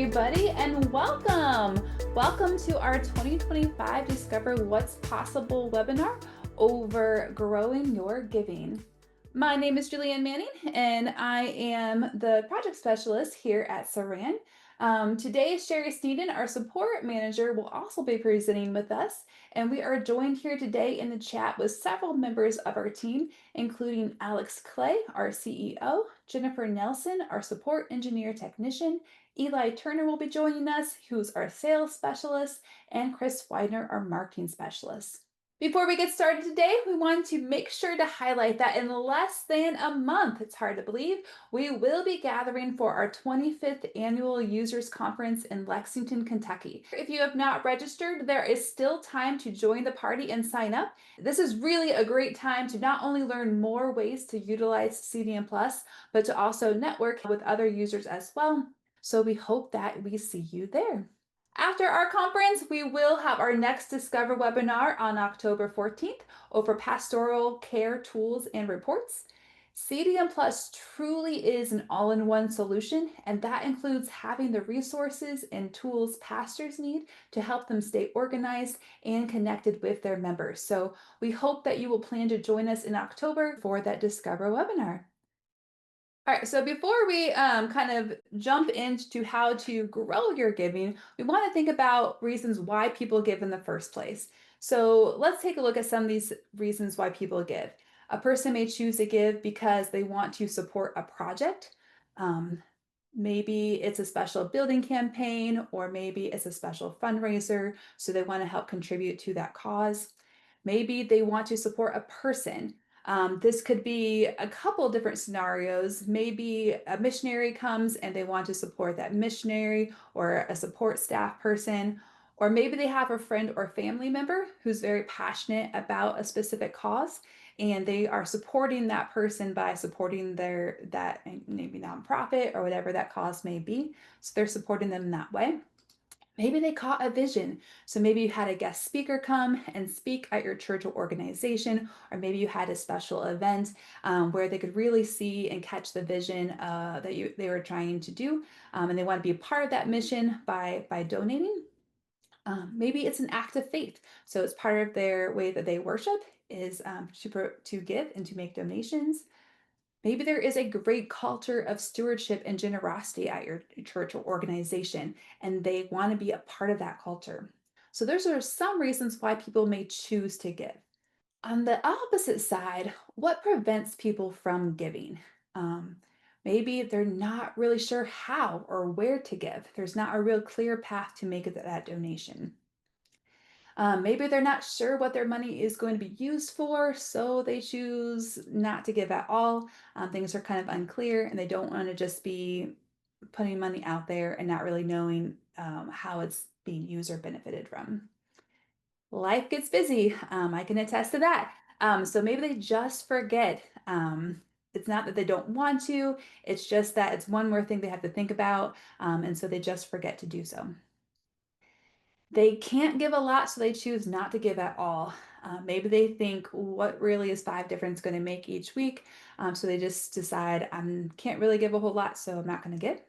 everybody, and welcome! Welcome to our 2025 Discover What's Possible webinar over growing your giving. My name is Julianne Manning, and I am the project specialist here at Saran. Today, Sherry Sneeden, our support manager, will also be presenting with us, and we are joined here today in the chat with several members of our team, including Alex Clay, our CEO, Jennifer Nelson, our support engineer technician, Eli Turner will be joining us, who's our sales specialist, and Chris Widener, our marketing specialist. Before we get started today, we want to make sure to highlight that in less than a month, it's hard to believe, we will be gathering for our 25th annual users conference in Lexington, Kentucky. If you have not registered, there is still time to join the party and sign up. This is really a great time to not only learn more ways to utilize CDM Plus, but to also network with other users as well. So we hope that we see you there. After our conference, we will have our next Discover webinar on October 14th over pastoral care tools and reports. CDM Plus truly is an all-in-one solution, and that includes having the resources and tools pastors need to help them stay organized and connected with their members. So we hope that you will plan to join us in October for that Discover webinar. All right, so before we kind of jump into how to grow your giving, we want to think about reasons why people give in the first place. So let's take a look at some of these reasons why people give. A person may choose to give because they want to support a project. Maybe it's a special building campaign, or maybe it's a special fundraiser, so they want to help contribute to that cause. Maybe they want to support a person. This could be a couple different scenarios. Maybe a missionary comes and they want to support that missionary or a support staff person, or maybe they have a friend or family member who's very passionate about a specific cause, and they are supporting that person by supporting that maybe nonprofit or whatever that cause may be. So they're supporting them in that way. Maybe they caught a vision. So maybe you had a guest speaker come and speak at your church or organization, or maybe you had a special event where they could really see and catch the vision that they were trying to do, and they want to be a part of that mission by donating. Maybe it's an act of faith. So it's part of their way that they worship is to give and to make donations. Maybe there is a great culture of stewardship and generosity at your church or organization, and they want to be a part of that culture. So those are some reasons why people may choose to give. On the opposite side, what prevents people from giving? Maybe they're not really sure how or where to give. There's not a real clear path to make that donation. Maybe they're not sure what their money is going to be used for, so they choose not to give at all. Things are kind of unclear, and they don't want to just be putting money out there and not really knowing how it's being used or benefited from. Life gets busy. I can attest to that. So maybe they just forget. It's not that they don't want to, it's just that it's one more thing they have to think about, and so they just forget to do so. They can't give a lot, so they choose not to give at all. Maybe they think, what really is $5 going to make each week? So they just decide, I can't really give a whole lot, so I'm not going to give.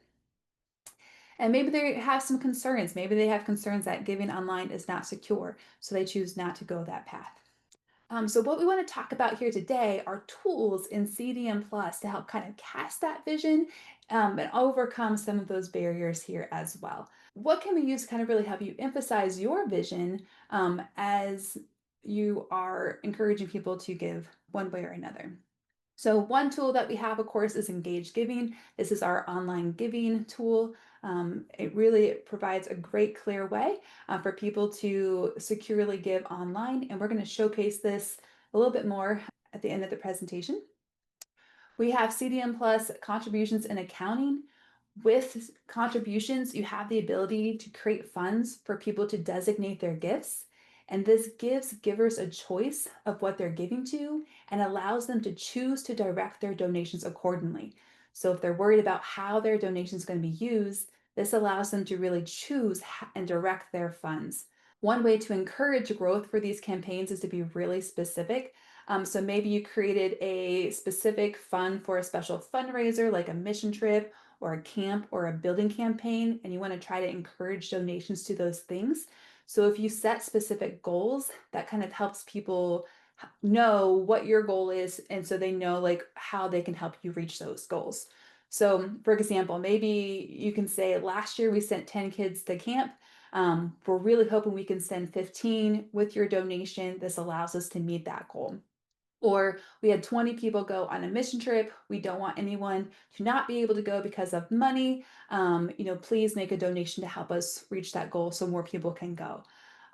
And maybe they have some concerns. Maybe they have concerns that giving online is not secure, so they choose not to go that path. So what we want to talk about here today are tools in CDM Plus to help kind of cast that vision and overcome some of those barriers here as well. What can we use to kind of really help you emphasize your vision as you are encouraging people to give one way or another? So one tool that we have, of course, is Engage Giving. This is our online giving tool. It really provides a great, clear way for people to securely give online. And we're going to showcase this a little bit more at the end of the presentation. We have CDM Plus contributions and accounting. With contributions, you have the ability to create funds for people to designate their gifts. And this gives givers a choice of what they're giving to and allows them to choose to direct their donations accordingly. So if they're worried about how their donation is going to be used, this allows them to really choose and direct their funds. One way to encourage growth for these campaigns is to be really specific. So maybe you created a specific fund for a special fundraiser, like a mission trip or a camp or a building campaign, and you want to try to encourage donations to those things. So if you set specific goals, that kind of helps people know what your goal is, and so they know like how they can help you reach those goals. So for example, maybe you can say last year we sent 10 kids to camp. We're really hoping we can send 15 with your donation. This allows us to meet that goal. Or we had 20 people go on a mission trip. We don't want anyone to not be able to go because of money. Please make a donation to help us reach that goal so more people can go.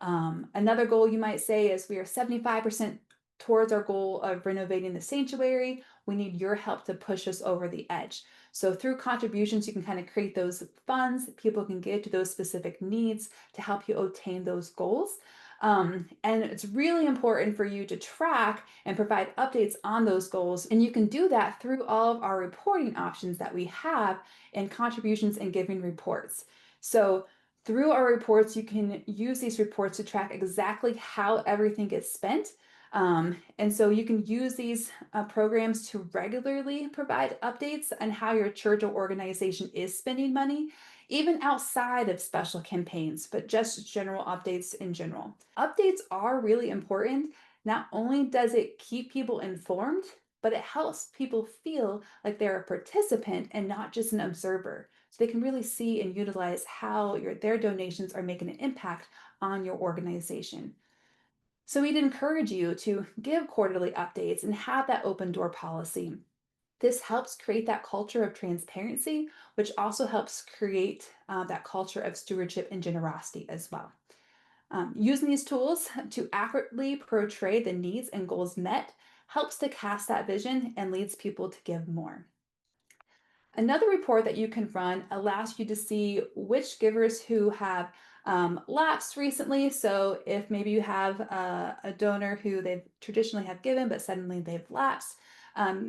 Another goal you might say is we are 75% towards our goal of renovating the sanctuary. We need your help to push us over the edge. So through contributions, you can kind of create those funds people can give to those specific needs to help you attain those goals. And it's really important for you to track and provide updates on those goals. And you can do that through all of our reporting options that we have in contributions and giving reports. So through our reports, you can use these reports to track exactly how everything gets spent. And so you can use these programs to regularly provide updates on how your church or organization is spending money, even outside of special campaigns, but just general updates in general. Updates are really important. Not only does it keep people informed, but it helps people feel like they're a participant and not just an observer. So they can really see and utilize how their donations are making an impact on your organization. So we'd encourage you to give quarterly updates and have that open door policy. This helps create that culture of transparency, which also helps create that culture of stewardship and generosity as well. Using these tools to accurately portray the needs and goals met helps to cast that vision and leads people to give more. Another report that you can run allows you to see which givers who have lapsed recently. So if maybe you have a donor who they've traditionally have given, but suddenly they've lapsed,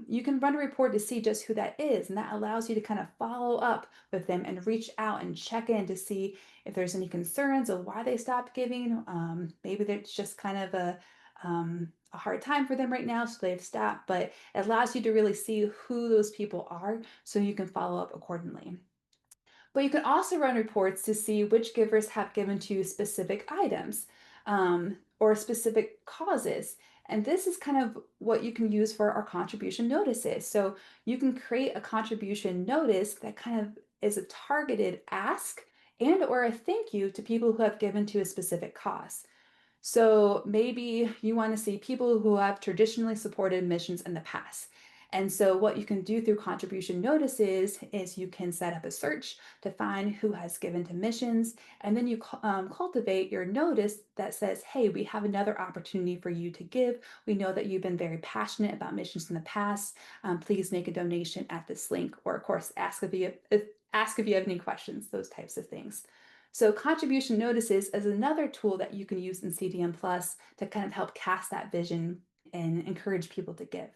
you can run a report to see just who that is. And that allows you to kind of follow up with them and reach out and check in to see if there's any concerns of why they stopped giving. Maybe it's just kind of a hard time for them right now, so they've stopped, but it allows you to really see who those people are so you can follow up accordingly. But you can also run reports to see which givers have given to specific items or specific causes. And this is kind of what you can use for our contribution notices. So you can create a contribution notice that kind of is a targeted ask and or a thank you to people who have given to a specific cause. So maybe you want to see people who have traditionally supported missions in the past. And so what you can do through contribution notices is you can set up a search to find who has given to missions, and then you cultivate your notice that says, hey, we have another opportunity for you to give. We know that you've been very passionate about missions in the past. Please make a donation at this link, or of course, ask if you have any questions, those types of things. So contribution notices is another tool that you can use in CDM Plus to kind of help cast that vision and encourage people to give.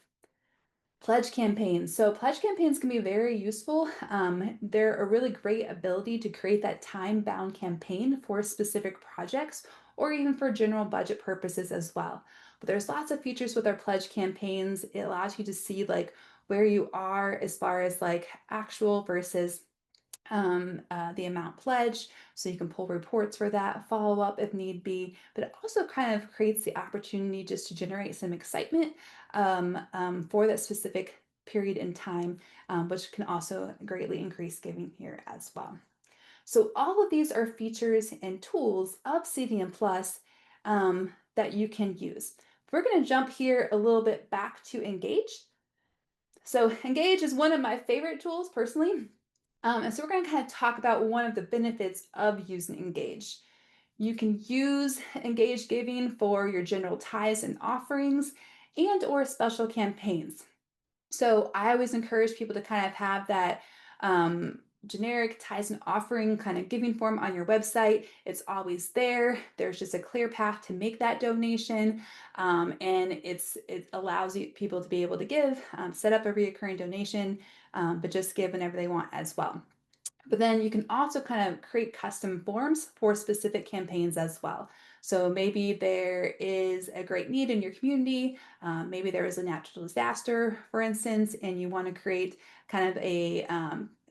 Pledge campaigns. So pledge campaigns can be very useful. They're a really great ability to create that time-bound campaign for specific projects or even for general budget purposes as well. But there's lots of features with our pledge campaigns. It allows you to see like where you are as far as like actual versus the amount pledged, so you can pull reports for that, follow up if need be, but it also kind of creates the opportunity just to generate some excitement for that specific period in time, which can also greatly increase giving here as well. So all of these are features and tools of CDM Plus that you can use. We're going to jump here a little bit back to Engage. So Engage is one of my favorite tools personally. And so we're going to kind of talk about one of the benefits of using Engage. You can use Engage Giving for your general tithes and offerings and or special campaigns. So I always encourage people to kind of have that generic tithes and offering kind of giving form on your website. It's always there. There's just a clear path to make that donation. And it allows people to be able to give, set up a recurring donation, but just give whenever they want as well. But then you can also kind of create custom forms for specific campaigns as well. So maybe there is a great need in your community. Maybe there is a natural disaster, for instance, and you want to create kind of a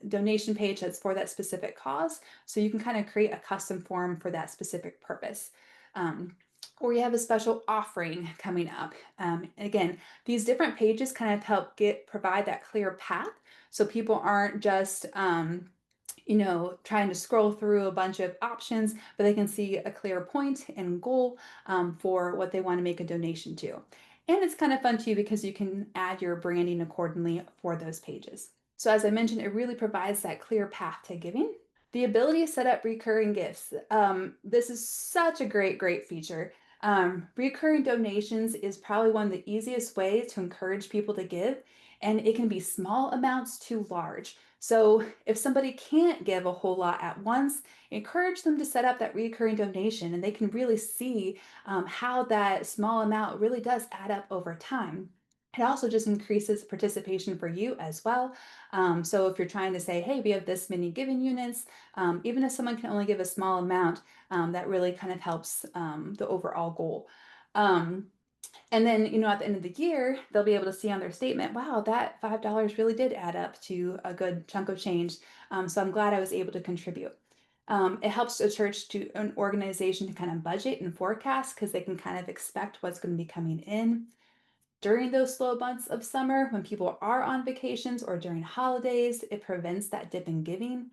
donation page that's for that specific cause. So you can kind of create a custom form for that specific purpose. Um, or you have a special offering coming up. Again, these different pages kind of help provide that clear path so people aren't just trying to scroll through a bunch of options, but they can see a clear point and goal for what they want to make a donation to. And it's kind of fun too because you can add your branding accordingly for those pages. So as I mentioned, it really provides that clear path to giving. The ability to set up recurring gifts. This is such a great feature. Recurring donations is probably one of the easiest ways to encourage people to give, and it can be small amounts to large. So if somebody can't give a whole lot at once, encourage them to set up that recurring donation, and they can really see how that small amount really does add up over time. It also just increases participation for you as well. So if you're trying to say, hey, we have this many giving units, even if someone can only give a small amount, that really kind of helps the overall goal. Um, and then, at the end of the year, they'll be able to see on their statement, wow, that $5 really did add up to a good chunk of change. So I'm glad I was able to contribute. It helps a church to an organization to kind of budget and forecast because they can kind of expect what's going to be coming in. During those slow months of summer, when people are on vacations or during holidays, it prevents that dip in giving.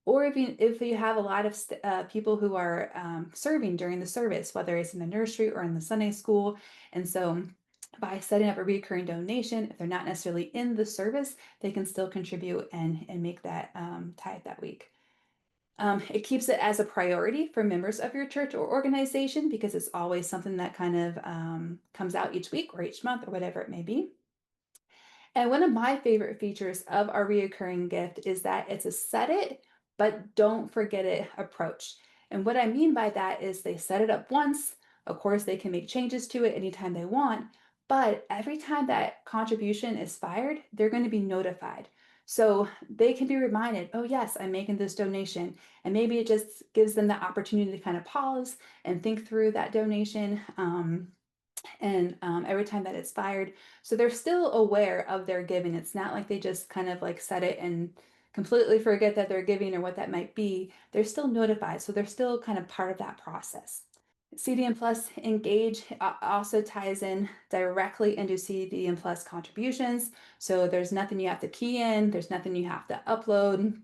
Or if you have a lot of people who are serving during the service, whether it's in the nursery or in the Sunday school. And so by setting up a recurring donation, if they're not necessarily in the service, they can still contribute and make that tithe that week. It keeps it as a priority for members of your church or organization because it's always something that kind of comes out each week or each month or whatever it may be. And one of my favorite features of our reoccurring gift is that it's a set it, but don't forget it approach. And what I mean by that is they set it up once. Of course, they can make changes to it anytime they want, but every time that contribution is fired, they're going to be notified. So they can be reminded, oh, yes, I'm making this donation. And maybe it just gives them the opportunity to kind of pause and think through that donation. And every time that it's fired. So they're still aware of their giving. It's not like they just kind of like set it and completely forget that they're giving or what that might be. They're still notified. So they're still kind of part of that process. CDM Plus Engage also ties in directly into CDM Plus contributions. So there's nothing you have to key in, there's nothing you have to upload,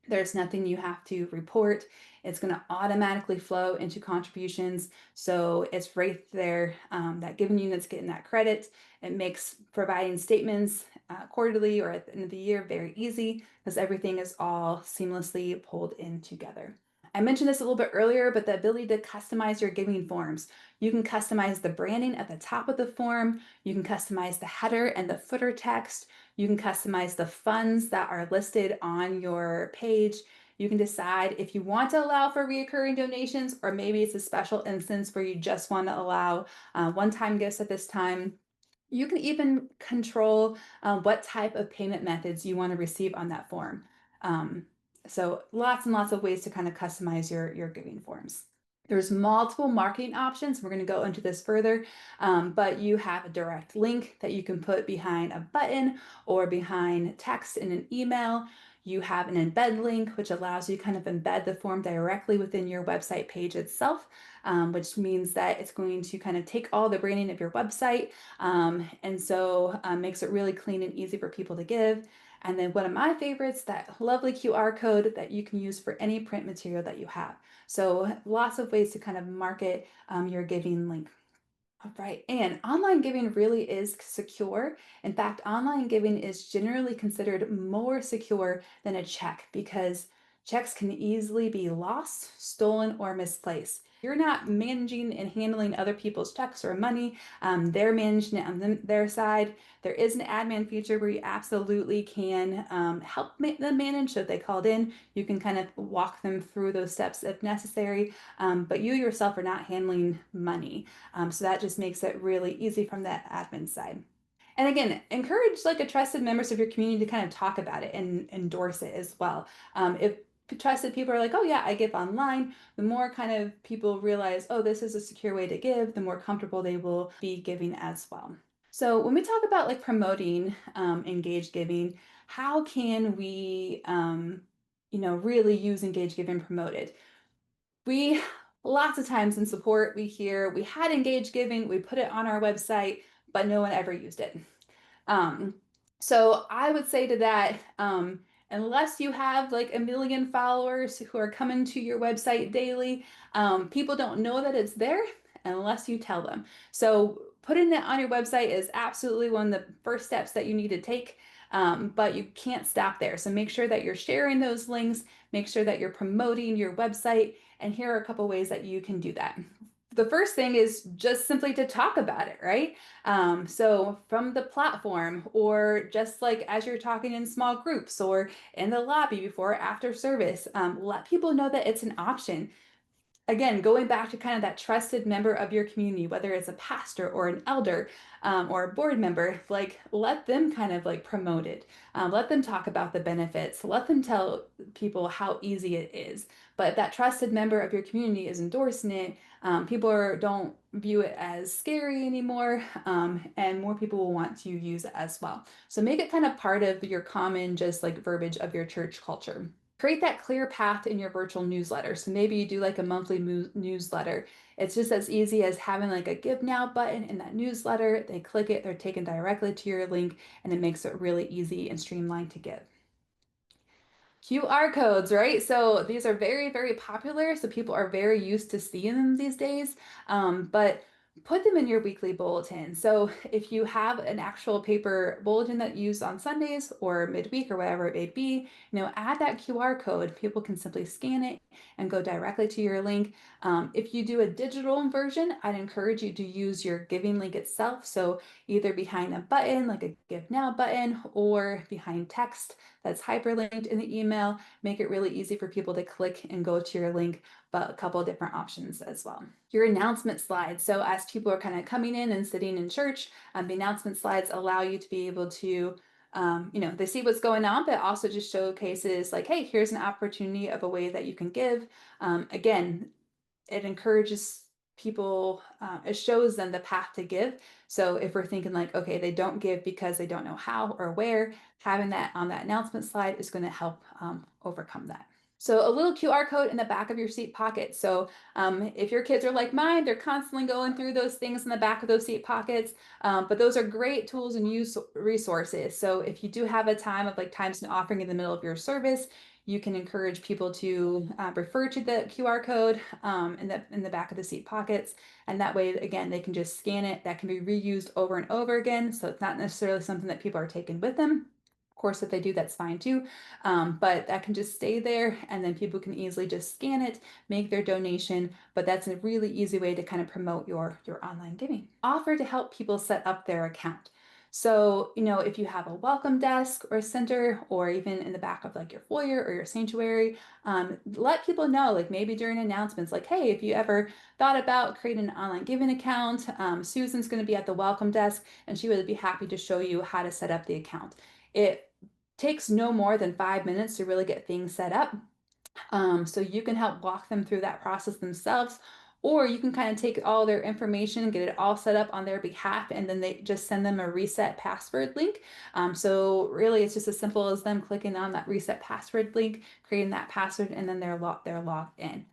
there's nothing you have to report. It's going to automatically flow into contributions. So it's right there that given unit's getting that credit. It makes providing statements quarterly or at the end of the year very easy because everything is all seamlessly pulled in together. I mentioned this a little bit earlier, but the ability to customize your giving forms. You can customize the branding at the top of the form. You can customize the header and the footer text. You can customize the funds that are listed on your page. You can decide if you want to allow for recurring donations, or maybe it's a special instance where you just want to allow one-time gifts at this time. You can even control what type of payment methods you want to receive on that form. Um, so lots and lots of ways to kind of customize your giving forms. There's multiple marketing options. We're going to go into this further, but you have a direct link that you can put behind a button or behind text in an email. You have an embed link, which allows you to kind of embed the form directly within your website page itself, which means that it's going to kind of take all the branding of your website, and so makes it really clean and easy for people to give. And then one of my favorites, that lovely QR code that you can use for any print material that you have. So lots of ways to kind of market your giving link. All right, and online giving really is secure. In fact, online giving is generally considered more secure than a check because checks can easily be lost, stolen, or misplaced. You're not managing and handling other people's checks or money. They're managing it on their side. There is an admin feature where you absolutely can help them manage. So if they called in, you can kind of walk them through those steps if necessary. But you yourself are not handling money. So that just makes it really easy from that admin side. And again, encourage like a trusted members of your community to kind of talk about it and endorse it as well. If trusted people are like, oh yeah, I give online, the more kind of people realize, oh, this is a secure way to give, the more comfortable they will be giving as well. So when we talk about like promoting engaged giving, how can we, really use engaged giving promoted? We lots of times in support we hear we had engaged giving, we put it on our website, but no one ever used it. Um, so I would say to that, unless you have like a million followers who are coming to your website daily, people don't know that it's there unless you tell them. So putting it on your website is absolutely one of the first steps that you need to take. But you can't stop there. So make sure that you're sharing those links, make sure that you're promoting your website. And here are a couple ways that you can do that. The first thing is just simply to talk about it, right? So from the platform, or just like as you're talking in small groups or in the lobby before or after service, let people know that it's an option. Again, going back to kind of that trusted member of your community, whether it's a pastor or an elder or a board member, like let them kind of like promote it. Let them talk about the benefits. Let them tell people how easy it is. But if that trusted member of your community is endorsing it, don't view it as scary anymore, and more people will want to use it as well. So make it kind of part of your common, just like verbiage of your church culture. Create that clear path in your virtual newsletter. So maybe you do like a monthly newsletter. It's just as easy as having like a give now button in that newsletter. They click it, they're taken directly to your link, and it makes it really easy and streamlined to give. QR codes, right? So these are very, very popular. So people are very used to seeing them these days. But put them in your weekly bulletin. So if you have an actual paper bulletin that you use on Sundays or midweek or whatever it may be, add that QR code. People can simply scan it and go directly to your link. If you do a digital version, I'd encourage you to use your giving link itself. So either behind a button, like a Give Now button, or behind text that's hyperlinked in the email. Make it really easy for people to click and go to your link, but a couple of different options as well. Your announcement slides. So as people are kind of coming in and sitting in church, the announcement slides allow you to be able to they see what's going on, but also just showcases like, hey, here's an opportunity of a way that you can give. Again, it encourages people, it shows them the path to give. So if we're thinking like, okay, they don't give because they don't know how or where, having that on that announcement slide is going to help overcome that. So a little QR code in the back of your seat pocket. So if your kids are like mine, they're constantly going through those things in the back of those seat pockets. But those are great tools and use resources. So if you do have a time of like times and offering in the middle of your service, you can encourage people to refer to the QR code in the back of the seat pockets. And that way, again, they can just scan it. That can be reused over and over again. So it's not necessarily something that people are taking with them. Of course, if they do, that's fine too. But that can just stay there and then people can easily just scan it, make their donation. But that's a really easy way to kind of promote your online giving. Offer to help people set up their account. So, if you have a welcome desk or a center, or even in the back of like your foyer or your sanctuary, let people know, like maybe during announcements, like, hey, if you ever thought about creating an online giving account, Susan's going to be at the welcome desk and she would be happy to show you how to set up the account. It takes no more than 5 minutes to really get things set up. So you can help walk them through that process themselves, or you can kind of take all their information and get it all set up on their behalf, and then they just send them a reset password link. So really, it's just as simple as them clicking on that reset password link, creating that password, and then they're logged in.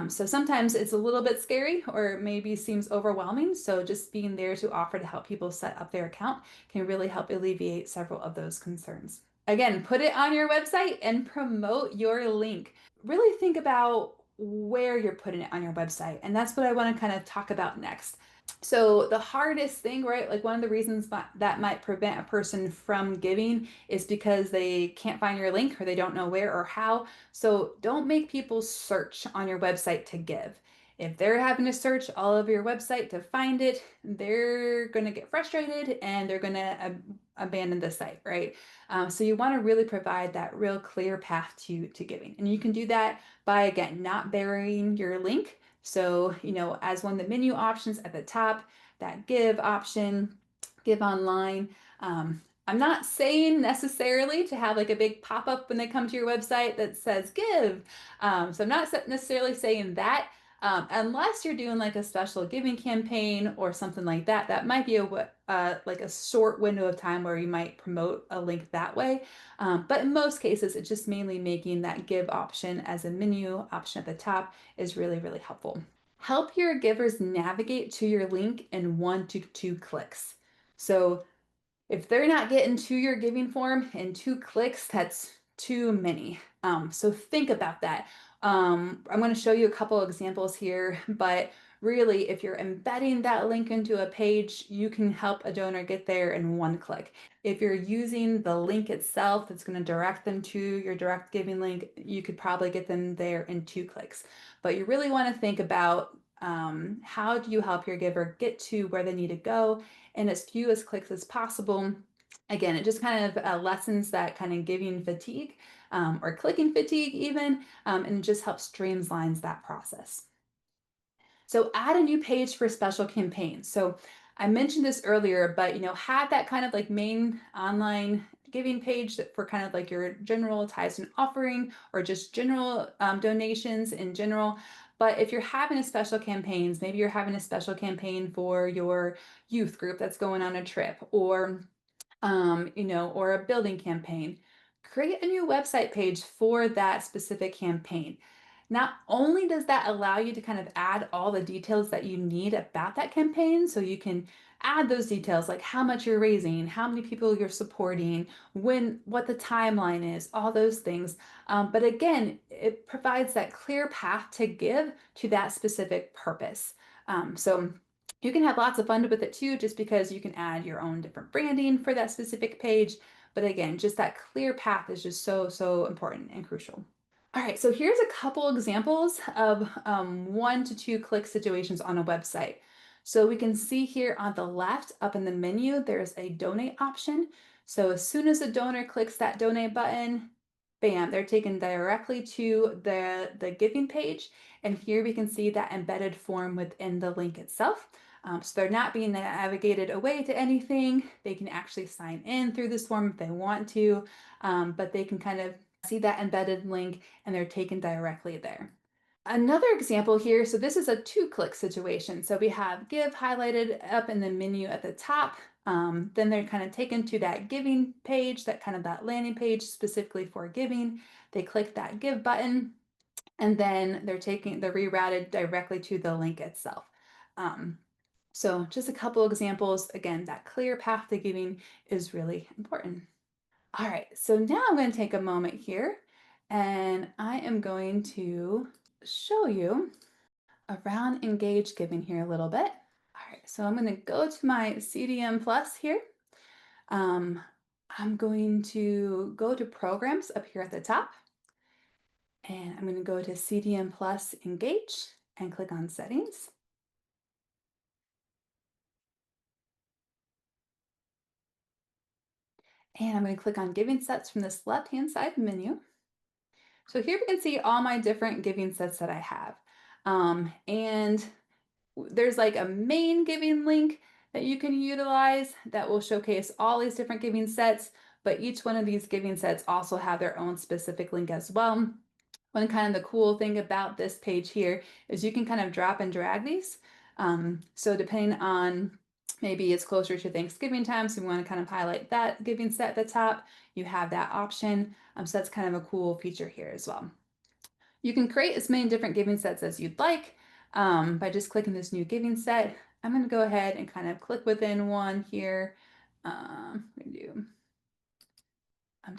So sometimes it's a little bit scary or maybe seems overwhelming. So just being there to offer to help people set up their account can really help alleviate several of those concerns. Again, put it on your website and promote your link. Really think about where you're putting it on your website. And that's what I want to kind of talk about next. So the hardest thing, right? Like one of the reasons that might prevent a person from giving is because they can't find your link or they don't know where or how. So don't make people search on your website to give. If they're having to search all over your website to find it, they're going to get frustrated and they're going to abandon the site, right? So you want to really provide that real clear path to giving. And you can do that by, again, not burying your link. So, as one of the menu options at the top, that give option, give online, I'm not saying necessarily to have like a big pop-up when they come to your website that says give. So I'm not necessarily saying that. Unless you're doing like a special giving campaign or something like that, that might be like a short window of time where you might promote a link that way. But in most cases, it's just mainly making that give option as a menu option at the top is really, really helpful. Help your givers navigate to your link in 1 to 2 clicks. So if they're not getting to your giving form in 2 clicks, that's too many. So think about that. I'm going to show you a couple examples here, but really, if you're embedding that link into a page, you can help a donor get there in 1 click. If you're using the link itself that's going to direct them to your direct giving link, you could probably get them there in 2 clicks. But you really want to think about how do you help your giver get to where they need to go in as few as clicks as possible. Again, it just kind of lessens that kind of giving fatigue or clicking fatigue even, and it just helps streamlines that process. So add a new page for special campaigns. So I mentioned this earlier, but have that kind of like main online giving page that for kind of like your general tithes and offering or just general donations in general. But if you're having a special campaigns, maybe you're having a special campaign for your youth group that's going on a trip, or a building campaign, create a new website page for that specific campaign. Not only does that allow you to kind of add all the details that you need about that campaign, so you can add those details like how much you're raising, how many people you're supporting, what the timeline is, all those things. But again, it provides that clear path to give to that specific purpose. So you can have lots of fun with it too, just because you can add your own different branding for that specific page. But again, just that clear path is just so, so important and crucial. All right, so here's a couple examples of 1 to 2 click situations on a website. So we can see here on the left up in the menu, there's a donate option. So as soon as a donor clicks that donate button, bam, they're taken directly to the giving page. And here we can see that embedded form within the link itself. So they're not being navigated away to anything. They can actually sign in through this form if they want to, but they can kind of see that embedded link and they're taken directly there. Another example here, so this is a 2 click situation. So we have give highlighted up in the menu at the top. Then they're kind of taken to that giving page, that landing page specifically for giving. They click that give button and then they're rerouted directly to the link itself. So just a couple examples. Again, that clear path to giving is really important. All right, so now I'm going to take a moment here and I am going to show you around engaged giving here a little bit. All right, so I'm going to go to my CDM Plus here. Um, I'm going to go to programs up here at the top and I'm going to go to CDM Plus Engage and click on settings. And I'm going to click on giving sets from this left-hand side menu. So here we can see all my different giving sets that I have. And there's like a main giving link that you can utilize that will showcase all these different giving sets, but each one of these giving sets also have their own specific link as well. One kind of the cool thing about this page here is you can kind of drop and drag these. So depending on maybe it's closer to Thanksgiving time, so we want to kind of highlight that giving set at the top, you have that option. So that's kind of a cool feature here as well. You can create as many different giving sets as you'd like by just clicking this new giving set. I'm going to go ahead and kind of click within one here. To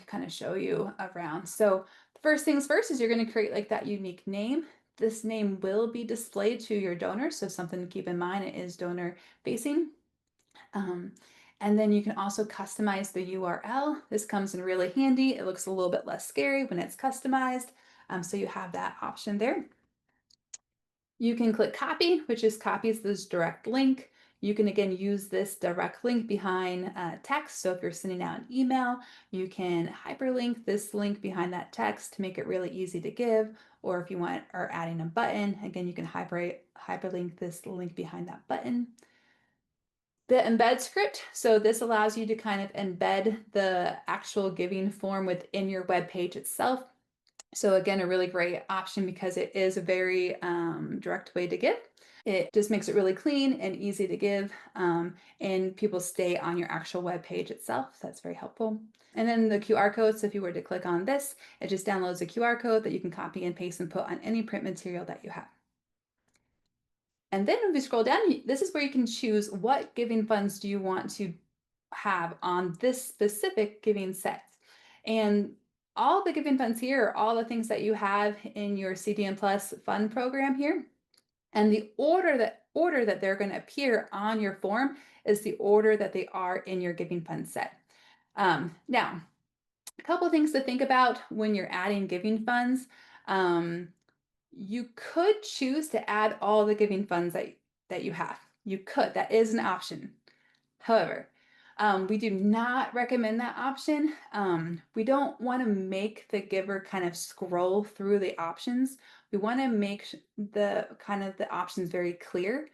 kind of show you around. So the first things first is you're going to create like that unique name. This name will be displayed to your donor, so something to keep in mind, it is donor facing. And then you can also customize the URL. This comes in really handy. It looks a little bit less scary when it's customized. So you have that option there. You can click copy, which just copies this direct link. You can again use this direct link behind text. So if you're sending out an email, you can hyperlink this link behind that text to make it really easy to give. Or if you are adding a button, again, you can hyperlink this link behind that button. The embed script, so this allows you to kind of embed the actual giving form within your web page itself. So again, a really great option because it is a very direct way to give. It just makes it really clean and easy to give, and people stay on your actual web page itself. So that's very helpful. And then the QR code, so if you were to click on this, it just downloads a QR code that you can copy and paste and put on any print material that you have. And then when we scroll down, this is where you can choose what giving funds do you want to have on this specific giving set. And all the giving funds here are all the things that you have in your CDM Plus fund program here. And the order that they're going to appear on your form is the order that they are in your giving fund set. Now, a couple things to think about when you're adding giving funds. Um, you could choose to add all the giving funds that you have. You could, that is an option. However, we do not recommend that option. We don't want to make the giver kind of scroll through the options. We want to make the options very clear.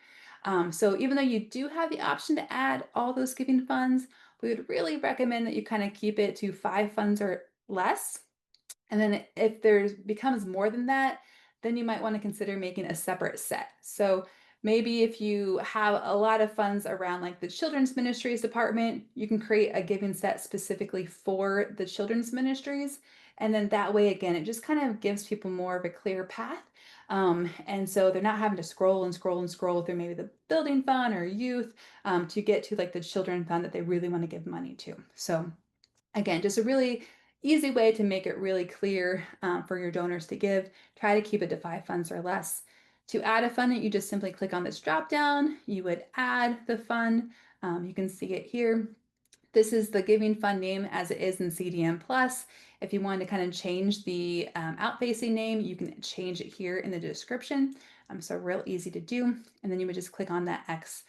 So even though you do have the option to add all those giving funds, we would really recommend that you kind of keep it to 5 funds or less. And then if there's becomes more than that, then you might want to consider making a separate set. So maybe if you have a lot of funds around like the children's ministries department, you can create a giving set specifically for the children's ministries. And then that way, again, it just kind of gives people more of a clear path. And so they're not having to scroll and scroll and scroll through maybe the building fund or youth to get to like the children fund that they really want to give money to. So again, just a really easy way to make it really clear for your donors to give. Try to keep it to 5 funds or less. To add a fund, you just simply click on this drop down. You would add the fund. You can see it here. This is the giving fund name as it is in CDM Plus. If you want to kind of change the outfacing name, you can change it here in the description. So real easy to do. And then you would just click on that X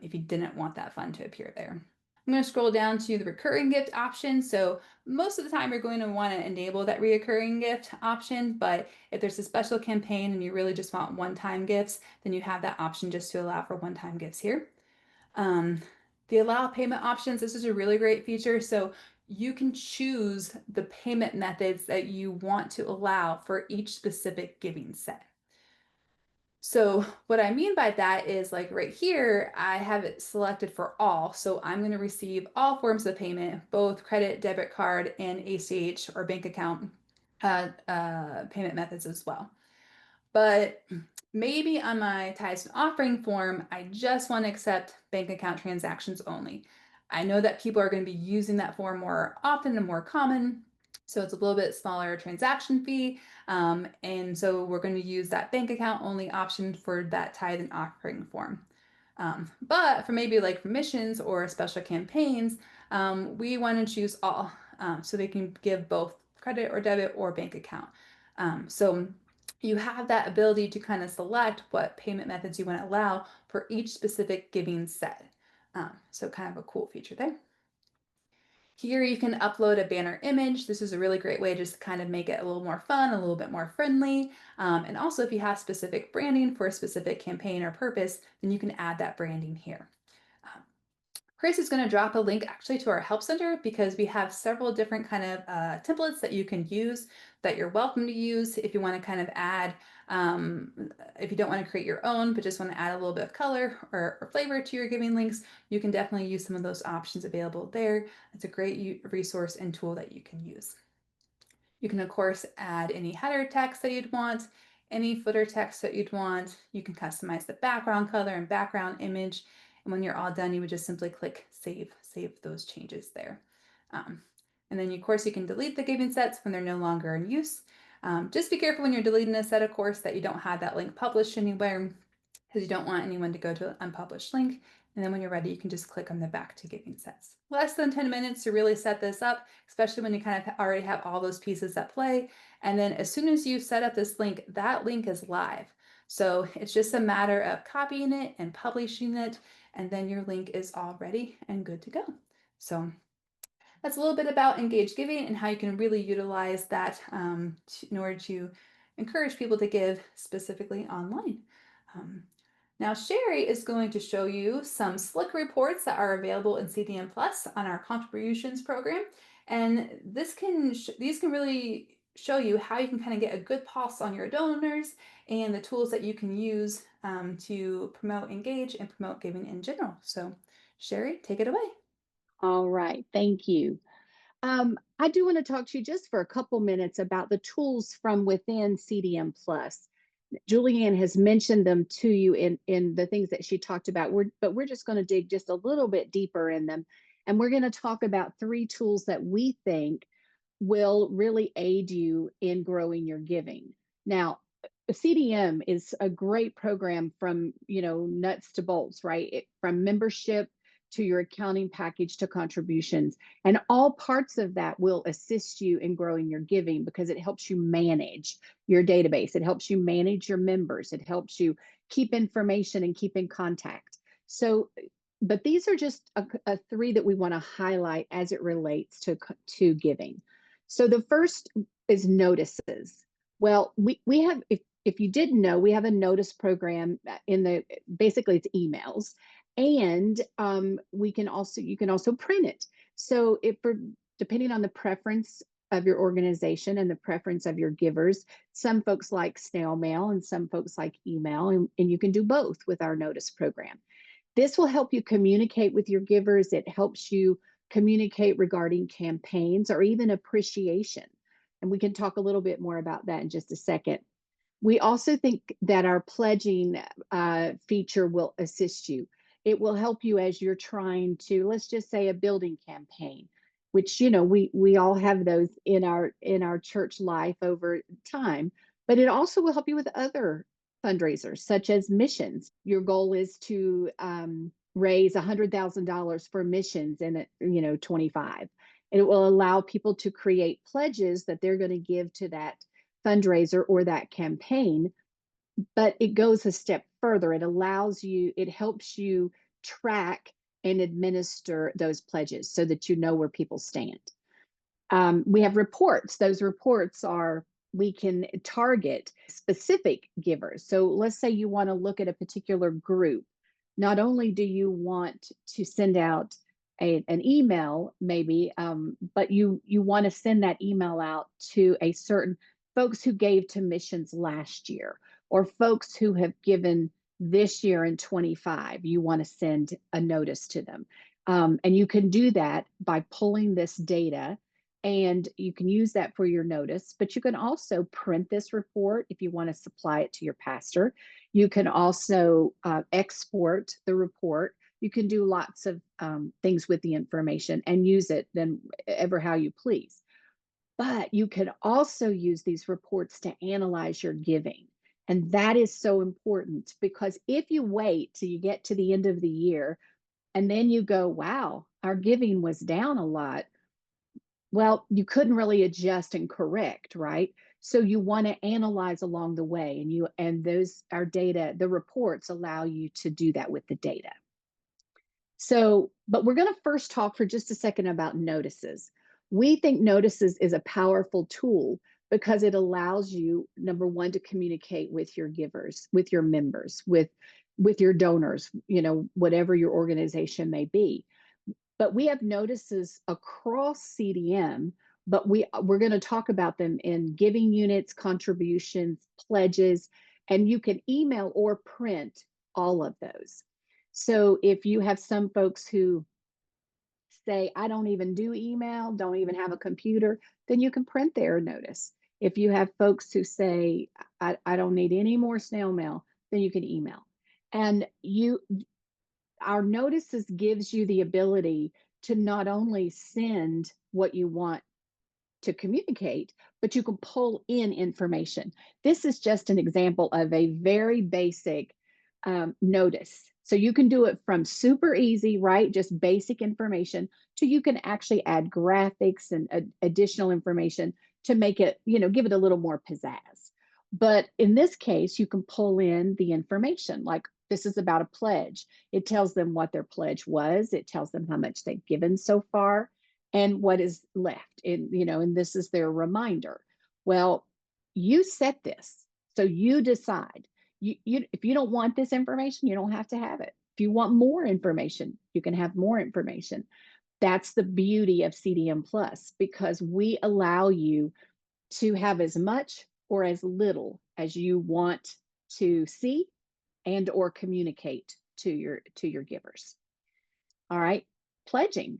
if you didn't want that fund to appear there. I'm going to scroll down to the recurring gift option. So most of the time you're going to want to enable that recurring gift option, but if there's a special campaign and you really just want one-time gifts, then you have that option just to allow for one-time gifts here. Um, the allow payment options, this is a really great feature. So you can choose the payment methods that you want to allow for each specific giving set. So what I mean by that is like right here, I have it selected for all. So I'm going to receive all forms of payment, both credit, debit card, and ACH or bank account payment methods as well. But maybe on my tithes and offering form, I just want to accept bank account transactions only. I know that people are going to be using that form more often and more common. So it's a little bit smaller transaction fee. And so we're going to use that bank account only option for that tithe and offering form. But for maybe like missions or special campaigns, we want to choose all. So they can give both credit or debit or bank account. So you have that ability to kind of select what payment methods you want to allow for each specific giving set. So kind of a cool feature there. Here you can upload a banner image. This is a really great way just to kind of make it a little more fun, a little bit more friendly. And also if you have specific branding for a specific campaign or purpose, then you can add that branding here. Chris is going to drop a link actually to our help center because we have several different kind of templates that you can use that you're welcome to use if you want to kind of add, if you don't want to create your own, but just want to add a little bit of color or flavor to your giving links, you can definitely use some of those options available there. It's a great resource and tool that you can use. You can, of course, add any header text that you'd want, any footer text that you'd want. You can customize the background color and background image. And when you're all done, you would just simply click save those changes there. And then, of course, you can delete the giving sets when they're no longer in use. Just be careful when you're deleting a set, of course, that you don't have that link published anywhere because you don't want anyone to go to an unpublished link. And then when you're ready, you can just click on the back to giving sets. Less than 10 minutes to really set this up, especially when you kind of already have all those pieces at play. And then as soon as you set up this link, that link is live. So it's just a matter of copying it and publishing it, and then your link is all ready and good to go. So that's a little bit about engaged giving and how you can really utilize that in order to encourage people to give specifically online. Um, Now, Sherry is going to show you some slick reports that are available in CDM Plus on our contributions program. And these can really show you how you can kind of get a good pulse on your donors and the tools that you can use to promote, engage, and promote giving in general. So, Sherry, take it away. All right, thank you. I do want to talk to you just for a couple minutes about the tools from within CDM Plus. Julianne has mentioned them to you in the things that she talked about. But we're just going to dig just a little bit deeper in them, and we're going to talk about three tools that we think will really aid you in growing your giving. Now, CDM is a great program from, nuts to bolts, right? From membership to your accounting package to contributions. And all parts of that will assist you in growing your giving because it helps you manage your database. It helps you manage your members. It helps you keep information and keep in contact. So, but these are just a three that we want to highlight as it relates to giving. So the first is notices. Well, we have, if you didn't know, we have a notice program in the, basically it's emails, and we can also, you can also print it. So if for, depending on the preference of your organization and the preference of your givers, some folks like snail mail and some folks like email, and you can do both with our notice program. This will help you communicate with your givers. It helps you communicate regarding campaigns or even appreciation. And we can talk a little bit more about that in just a second. We also think that our pledging feature will assist you. It will help you as you're trying to, let's just say, a building campaign, which we all have those in our church life over time. But it also will help you with other fundraisers, such as missions. Your goal is to raise $100,000 for missions in 25. It will allow people to create pledges that they're going to give to that fundraiser or that campaign, but it goes a step further. It allows you, it helps you track and administer those pledges so that you know where people stand. We have reports. Those reports are, we can target specific givers. So let's say you want to look at a particular group. Not only do you want to send out an email, maybe, but you want to send that email out to a certain folks who gave to missions last year, or folks who have given this year in 25. You want to send a notice to them. And you can do that by pulling this data, and you can use that for your notice, but you can also print this report if you want to supply it to your pastor. You can also export the report. You can do lots of things with the information and use it then ever how you please. But you can also use these reports to analyze your giving. And that is so important, because if you wait till you get to the end of the year and then you go, wow, our giving was down a lot, well, you couldn't really adjust and correct, right? So you want to analyze along the way, and those, our data, the reports allow you to do that with the data. So, but we're going to first talk for just a second about notices. We think notices is a powerful tool because it allows you, number one, to communicate with your givers, with your members, with your donors, whatever your organization may be. But we have notices across CDM, but we're going to talk about them in giving units, contributions, pledges, and you can email or print all of those. So if you have some folks who say, I don't even do email, don't even have a computer, then you can print their notice. If you have folks who say, I don't need any more snail mail, then you can email. And our notices gives you the ability to not only send what you want to communicate, but you can pull in information. This is just an example of a very basic notice. So you can do it from super easy, right? Just basic information, to you can actually add graphics and additional information to make it, give it a little more pizzazz. But in this case, you can pull in the information, like this is about a pledge. It tells them what their pledge was. It tells them how much they've given so far and what is left. And this is their reminder. Well, you set this. So you decide. If you don't want this information, you don't have to have it. If you want more information, you can have more information. That's the beauty of CDM Plus, because we allow you to have as much or as little as you want to see and or communicate to your givers. All right. Pledging.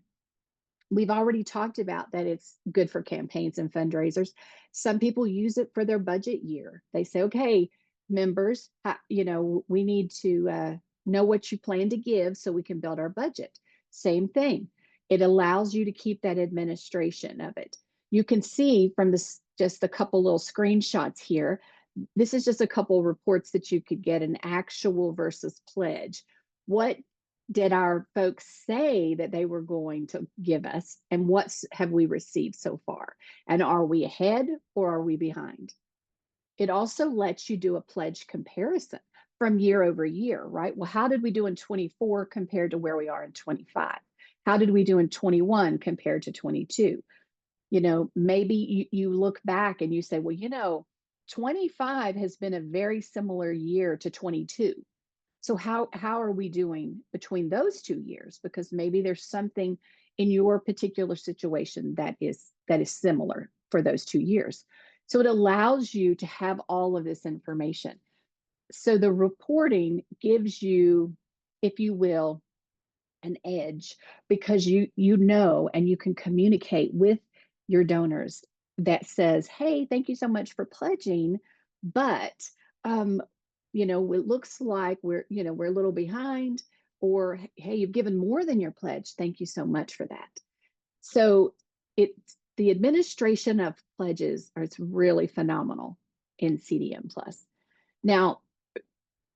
We've already talked about that it's good for campaigns and fundraisers. Some people use it for their budget year. They say, okay, members, we need to know what you plan to give so we can build our budget. Same thing. It allows you to keep that administration of it. You can see from this, just a couple little screenshots here. This is just a couple reports that you could get, an actual versus pledge. What did our folks say that they were going to give us, and what have we received so far? And are we ahead or are we behind? It also lets you do a pledge comparison from year over year, right? Well, how did we do in 24 compared to where we are in 25? How did we do in 21 compared to 22? Maybe you look back and you say, well, 25 has been a very similar year to 22. So how are we doing between those 2 years? Because maybe there's something in your particular situation that is similar for those 2 years. So it allows you to have all of this information. So the reporting gives you, if you will, an edge, because you know and you can communicate with your donors that says, hey, thank you so much for pledging, but it looks like we're a little behind, or hey, you've given more than your pledge, thank you so much for that. So it's the administration of pledges it's really phenomenal in CDM Plus. Now,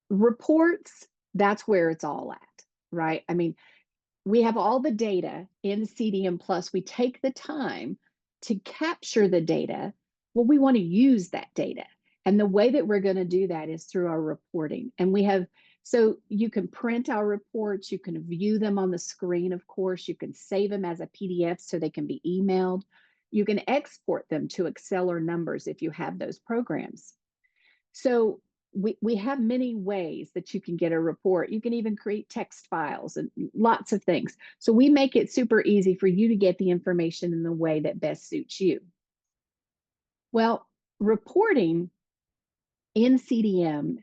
reports, that's where it's all at, right? I mean, we have all the data in CDM Plus. We take the time to capture the data. Well, we want to use that data. And the way that we're going to do that is through our reporting. And so you can print our reports, you can view them on the screen, of course, you can save them as a PDF so they can be emailed. You can export them to Excel or Numbers if you have those programs. So we have many ways that you can get a report. You can even create text files and lots of things. So we make it super easy for you to get the information in the way that best suits you. Well, reporting in CDM,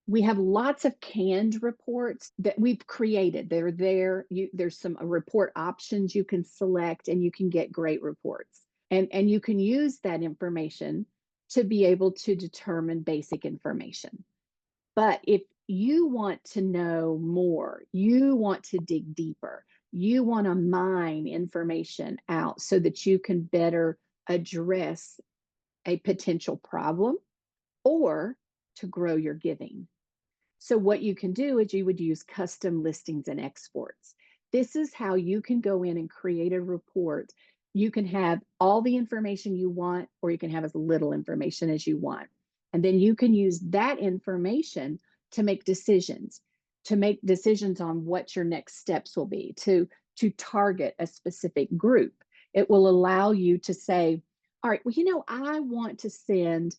we have lots of canned reports that we've created. They're there. There's some report options you can select, and you can get great reports. And you can use that information to be able to determine basic information. But if you want to know more, you want to dig deeper, you want to mine information out so that you can better address a potential problem or to grow your giving. So what you can do is you would use custom listings and exports. This is how you can go in and create a report. You can have all the information you want, or you can have as little information as you want. And then you can use that information to make decisions on what your next steps will be, to target a specific group. It will allow you to say, all right, well, I want to send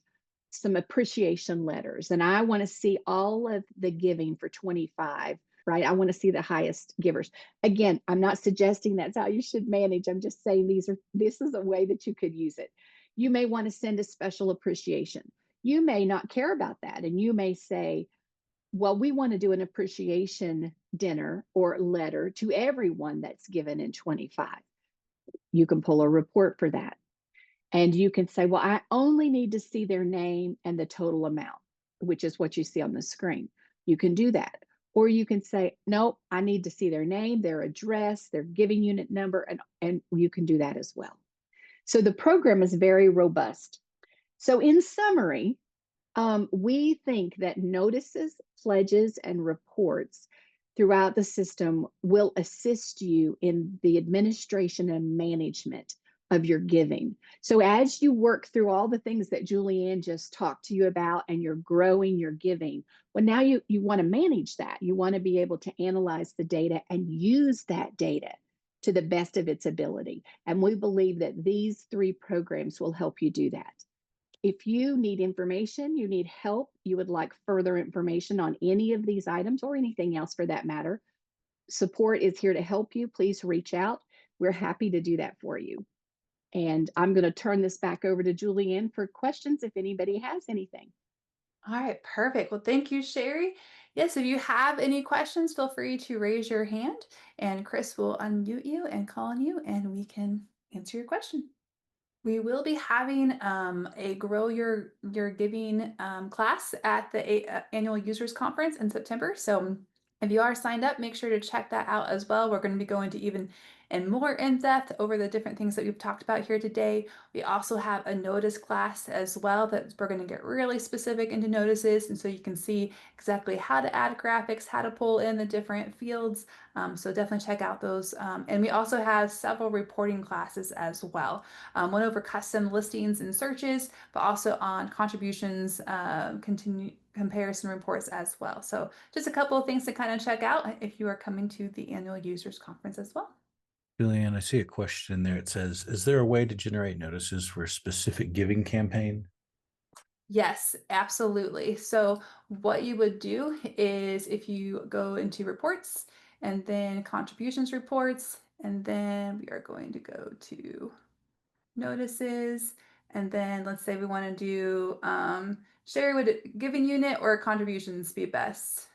some appreciation letters, and I want to see all of the giving for 25, right? I want to see the highest givers. Again, I'm not suggesting that's how you should manage. I'm just saying this is a way that you could use it. You may want to send a special appreciation. You may not care about that, and you may say, well, we want to do an appreciation dinner or letter to everyone that's given in 25. You can pull a report for that. And you can say, well, I only need to see their name and the total amount, which is what you see on the screen. You can do that. Or you can say, no, I need to see their name, their address, their giving unit number, and you can do that as well. So the program is very robust. So in summary, we think that notices, pledges, and reports throughout the system will assist you in the administration and management of your giving. So as you work through all the things that Julianne just talked to you about, and you're growing your giving, well, now you want to manage that. You want to be able to analyze the data and use that data to the best of its ability. And we believe that these 3 programs will help you do that. If you need information, you need help, you would like further information on any of these items or anything else for that matter, support is here to help you. Please reach out. We're happy to do that for you. And I'm going to turn this back over to Julianne for questions if anybody has anything. All right, perfect. Well, thank you, Sherry. Yes, if you have any questions, feel free to raise your hand and Chris will unmute you and call on you and we can answer your question. We will be having a Grow Your Giving class at the annual users conference in September. So if you are signed up, make sure to check that out as well. We're going to be going to even and more in depth over the different things that we've talked about here today. We also have a notice class as well that we're going to get really specific into notices. And so you can see exactly how to add graphics, how to pull in the different fields. So definitely check out those. And we also have several reporting classes as well. One over custom listings and searches, but also on contributions, continue comparison reports as well. So just a couple of things to kind of check out if you are coming to the annual users conference as well. Julianne, I see a question in there. It says, is there a way to generate notices for a specific giving campaign? Yes, absolutely. So what you would do is if you go into reports and then contributions reports, and then we are going to go to notices. And then let's say we want to do Sherry, would giving unit or contributions be best?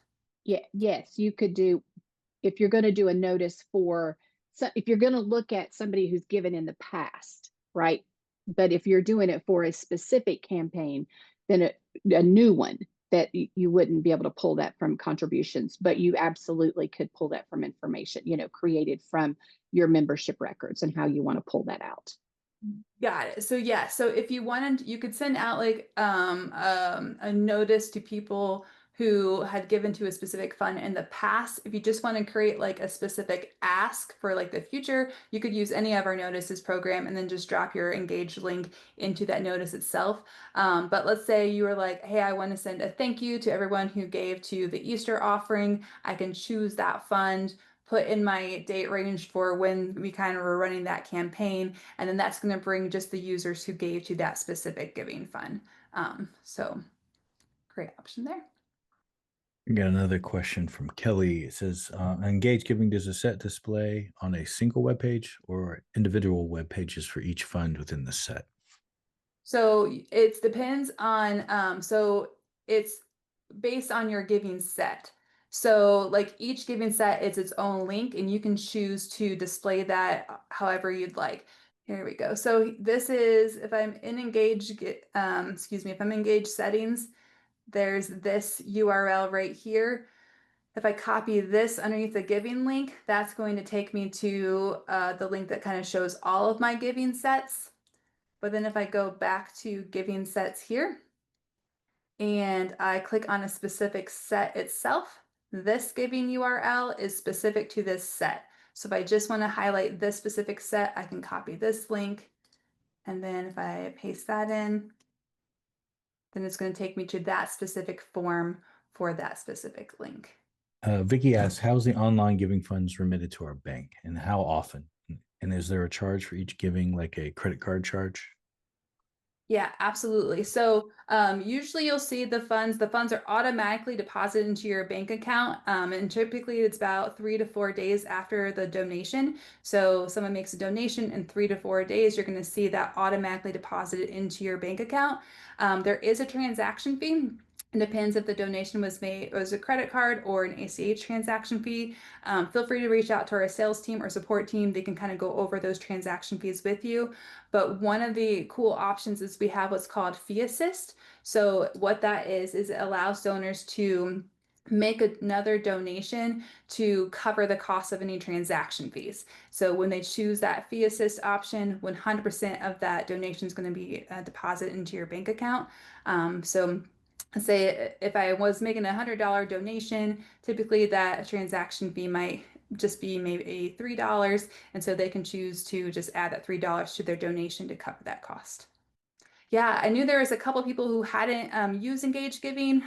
Yeah, yes, you could do if you're going to do a notice for so if you're going to look at somebody who's given in the past, right? But if you're doing it for a specific campaign, then a new one that you wouldn't be able to pull that from contributions, but you absolutely could pull that from information, created from your membership records and how you want to pull that out. Got it. So yeah, so if you wanted, you could send out like a notice to people who had given to a specific fund in the past. If you just want to create like a specific ask for like the future, you could use any of our notices program and then just drop your engaged link into that notice itself. But let's say you were like, hey, I want to send a thank you to everyone who gave to the Easter offering. I can choose that fund, put in my date range for when we kind of were running that campaign, and then that's going to bring just the users who gave to that specific giving fund. So great option there. We got another question from Kelly. It says, engage giving does a set display on a single web page or individual web pages for each fund within the set? So it depends on, so it's based on your giving set. So like each giving set is its own link and you can choose to display that however you'd like. Here we go. So this is, if I'm in engage, excuse me, if I'm engaged settings, there's this URL right here. If I copy this underneath the giving link, that's going to take me to the link that kind of shows all of my giving sets. But then if I go back to giving sets here and I click on a specific set itself, this giving URL is specific to this set. So if I just want to highlight this specific set, I can copy this link. And then if I paste that in, then it's going to take me to that specific form for that specific link. Vicky asks, how's the online giving funds remitted to our bank and how often? And is there a charge for each giving, like a credit card charge? Yeah, absolutely. So usually you'll see the funds are automatically deposited into your bank account. And typically it's about 3 to 4 days after the donation. So someone makes a donation in 3 to 4 days, you're going to see that automatically deposited into your bank account. There is a transaction fee. It depends if the donation was made as a credit card or an ACH transaction fee. Feel free to reach out to our sales team or support team. They can kind of go over those transaction fees with you. But one of the cool options is we have what's called Fee Assist. So what that is it allows donors to make another donation to cover the cost of any transaction fees. So when they choose that Fee Assist option, 100% of that donation is going to be deposited into your bank account. So say if I was making $100 donation, typically that transaction fee might just be maybe $3. And so they can choose to just add that $3 to their donation to cover that cost. Yeah, I knew there was a couple people who hadn't used Engage Giving.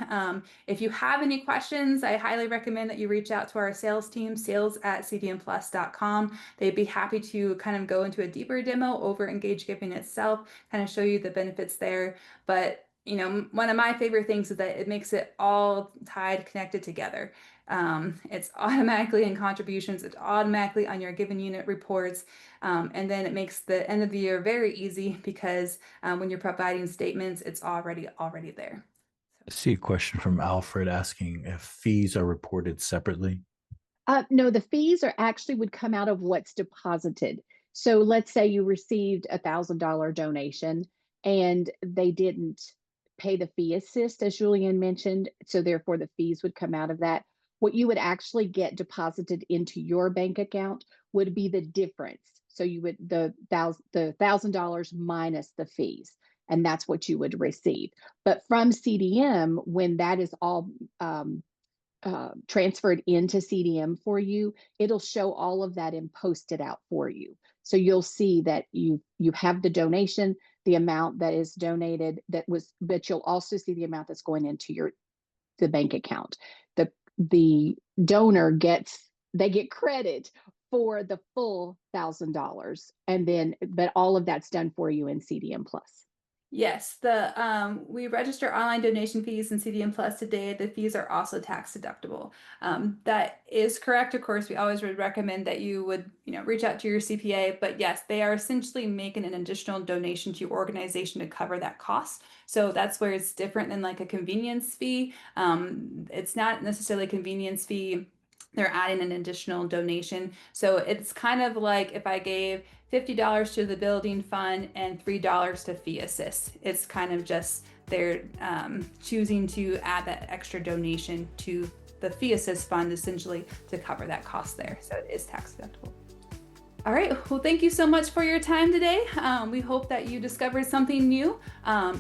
If you have any questions, I highly recommend that you reach out to our sales team, sales@cdmplus.com. They'd be happy to kind of go into a deeper demo over Engage Giving itself, kind of show you the benefits there. But one of my favorite things is that it makes it all tied, connected together. It's automatically in contributions, it's automatically on your given unit reports, and then it makes the end of the year very easy because when you're providing statements, it's already there. I see a question from Alfred asking if fees are reported separately. No, the fees are actually would come out of what's deposited. So let's say you received $1,000 donation and they didn't pay the fee assist, as Julianne mentioned. So therefore, the fees would come out of that. What you would actually get deposited into your bank account would be the difference. So you would the $1,000 minus the fees, and that's what you would receive. But from CDM, when that is all transferred into CDM for you, it'll show all of that and post it out for you. So you'll see that you have the donation, the amount that is donated but you'll also see the amount that's going into the bank account. The donor get credit for the full $1,000, but all of that's done for you in CDM Plus. Yes, we register online donation fees in CDM Plus today. The fees are also tax deductible. That is correct. Of course, we always would recommend that you would, reach out to your CPA. But yes, they are essentially making an additional donation to your organization to cover that cost. So that's where it's different than like a convenience fee. It's not necessarily a convenience fee. They're adding an additional donation. So it's kind of like if I gave $50 to the building fund and $3 to fee assist. It's kind of just they're choosing to add that extra donation to the fee assist fund essentially to cover that cost there. So it is tax deductible. All right, well, thank you so much for your time today. We hope that you discovered something new.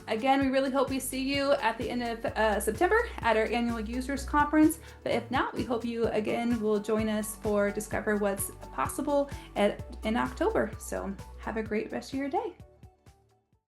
Again, we really hope we see you at the end of September at our annual users conference. But if not, we hope you again will join us for Discover What's Possible in October. So have a great rest of your day.